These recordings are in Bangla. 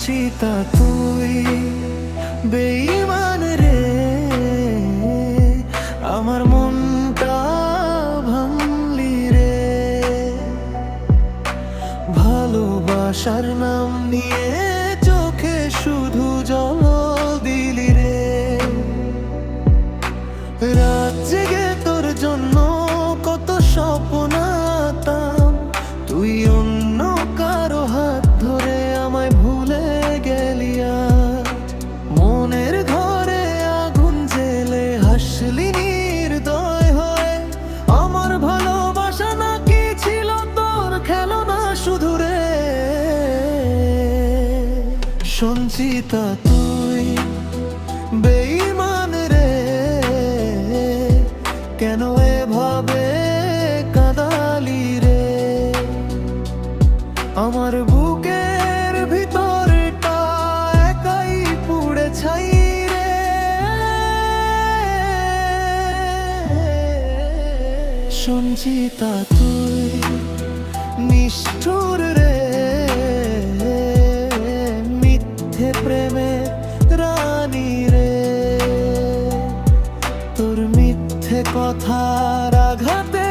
সঞ্চিতা তুই বেঈমান রে, আমার মনটা ভাঙলি রে। ভালোবাসার নাম নিয়ে চোখে শুধু জল দিলি রে। রাত জেগে তোর জন্য কত স্বপ্ন আঁকতাম, তুই অন্য কারো হাত ধরে আমায় ভুলে গেলি। আজ মনের ঘরে আগুন জেলে হাসলি নির্দয় হয়ে। আমার ভালোবাসা নাকি ছিল তোর খেলনা শুধু রে। সঞ্চিতা তুই বেঈমান রে, কেন এভাবে কাঁদালি রে। আমার বুকের ভিতরটা একাই পুড়ে ছাই রে। সঞ্চিতা তুই নিষ্ঠুর রে, মিথ্যে প্রেমের রানী রে। তোর মিথ্যে কথার আঘাতে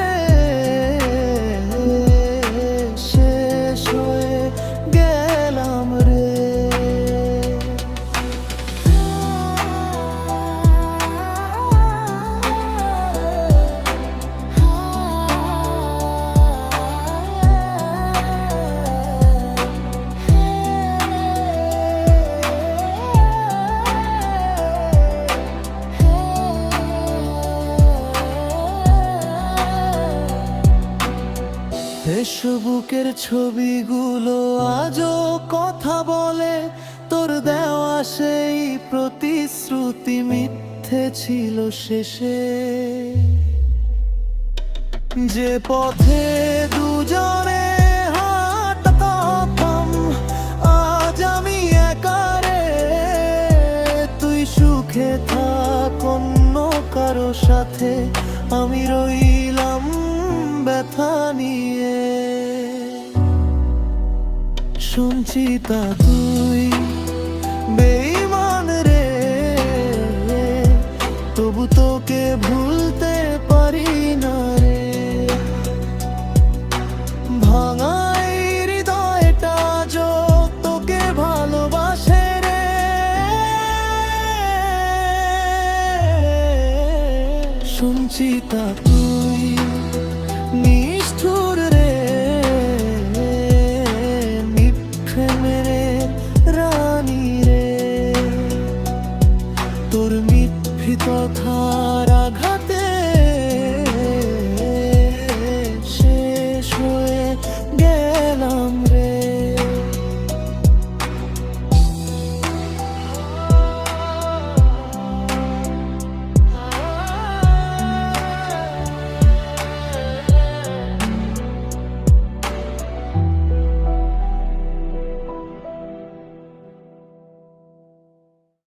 শেষ হয়ে গেলাম রে। ফেসবুকের ছবিগুলো আজও কথা বলে, তোর দেওয়া সেই প্রতিশ্রুতি মিথ্যে ছিল শেষে। যে পথে দুজনে হাঁটতাম আজ আমি একা রে। তুই সুখে থাক অন্য কারো সাথে, আমি রইলাম ব্যথা নিয়ে। সঞ্চিতা তুই বেঈমান রে, তবু তোকে ভুলতে পারি না রে। ভাঙাই হৃদয়টা যো তোকে ভালোবাসে রে। সঞ্চিতা তুই নিষ্ঠুর রে, মিথ্যে মেরে রানী রে। তোর মিথ্যে কথার